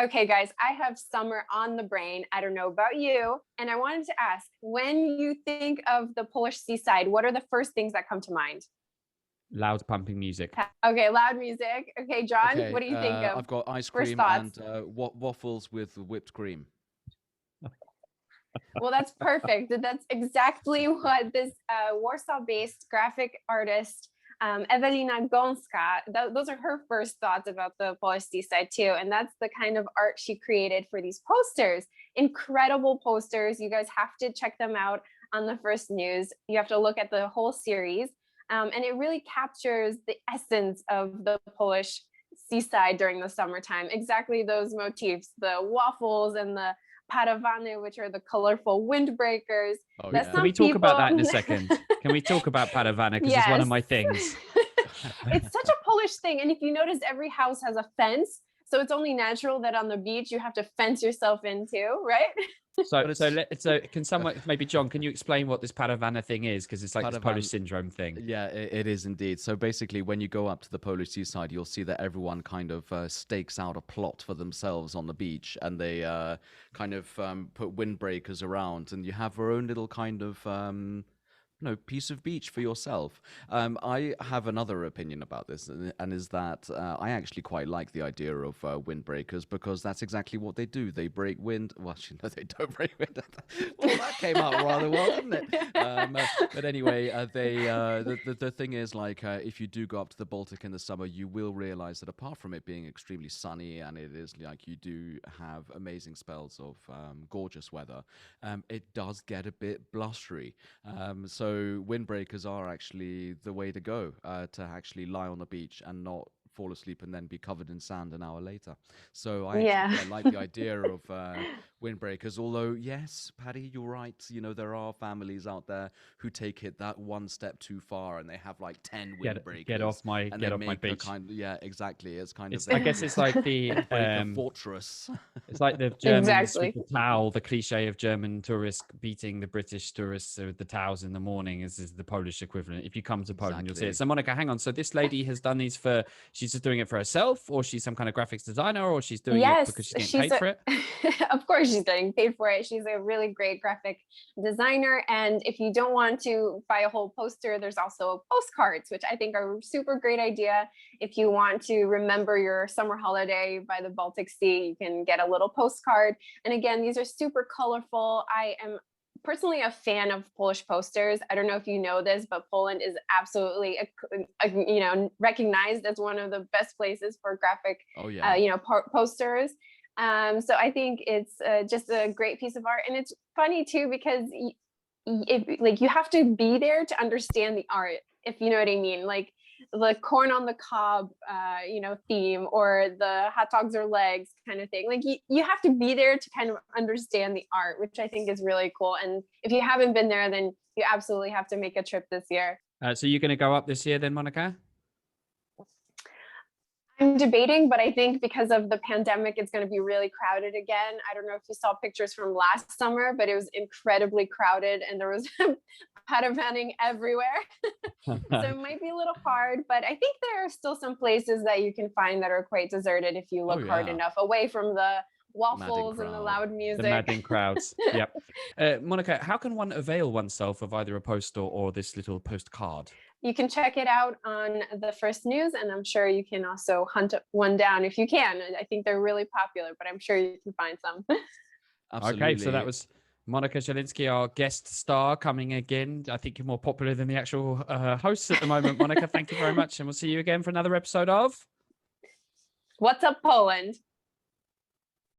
Okay, guys, I have summer on the brain. I don't know about you. And I wanted to ask, when you think of the Polish seaside, what are the first things that come to mind? Loud pumping music. Okay, loud music. Okay, John, Okay, what do you think of? I've got ice First cream thoughts. and waffles with whipped cream. Well, that's perfect. That's exactly what this Warsaw-based graphic artist, Ewelina Gąska, those are her first thoughts about the Polish seaside too. And that's the kind of art she created for these posters. Incredible posters. You guys have to check them out on the First News. You have to look at the whole series. And it really captures the essence of the Polish seaside during the summertime. Exactly those motifs, the waffles and the paravany, which are the colorful windbreakers. Oh That yeah. Can we some talk about people that in a second? Can we talk about Paravana? Because it's one of Yes. my things. It's such a Polish thing. And if you notice, every house has a fence. So it's only natural that on the beach you have to fence yourself into, right? So, But so can someone, maybe John, can you explain what this Paravana thing is? Because it's like this Padovan, Polish syndrome thing. yeah, it is indeed. So basically, when you go up to the Polish seaside, you'll see that everyone kind of stakes out a plot for themselves on the beach, and they kind of put windbreakers around, and you have your own little kind of piece of beach for yourself. I have another opinion about this, and is that I actually quite like the idea of windbreakers because that's exactly what they do. They break wind. Well, actually, no, they don't break wind. Well, that came out rather well, didn't it? But anyway, the thing is, like, if you do go up to the Baltic in the summer, you will realize that apart from it being extremely sunny and it is like you do have amazing spells of gorgeous weather, it does get a bit blustery. So windbreakers are actually the way to go to actually lie on the beach and not fall asleep and then be covered in sand an hour later. So I actually Yeah. quite like the idea of windbreakers. Although, yes, Paddy, you're right. You know, there are families out there who take it that one step too far and they have like 10 windbreakers. Get off my and get they off my make a beach. kind yeah, exactly. It's kind It's, of I guess it's like the break a fortress. it's like the Germans with Exactly. the towel, the cliche of German tourists beating the British tourists with the towels in the morning is the Polish equivalent. If you come to Poland, you'll see it. Exactly. So Monica, hang on. So this lady has done these for, she's just doing it for herself, or she's some kind of graphics designer, or she's doing it Yes, because she's getting she's paid for it? of course she's getting paid for it. She's a really great graphic designer. And if you don't want to buy a whole poster, there's also postcards, which I think are a super great idea. If you want to remember your summer holiday by the Baltic Sea, you can get a little postcard. And again, these are super colorful. I am personally a fan of Polish posters. I don't know if you know this, but Poland is absolutely, recognized as one of the best places for graphic, Oh yeah. posters. So I think it's just a great piece of art, and it's funny too because like you have to be there to understand the art, if you know what I mean. Like the corn on the cob, theme, or the hot dogs or legs kind of thing. Like you have to be there to kind of understand the art, which I think is really cool. And if you haven't been there, then you absolutely have to make a trip this year. So you're going to go up this year then, Monica? I'm debating, but I think because of the pandemic, it's going to be really crowded again. I don't know if you saw pictures from last summer, but it was incredibly crowded and there was patavaning everywhere. So it might be a little hard, but I think there are still some places that you can find that are quite deserted if you look hard yeah. enough, away from the Madding waffles and the crowd. loud The music. madding crowds. Yep. Monica, how can one avail oneself of either a poster or this little postcard? You can check it out on the First News, and I'm sure you can also hunt one down if you can. I think they're really popular, but I'm sure you can find some. Absolutely. Okay, so that was Monica Zielinski, our guest star, coming again. I think you're more popular than the actual hosts at the moment, Monica. Thank you very much, and we'll see you again for another episode of What's Up, Poland?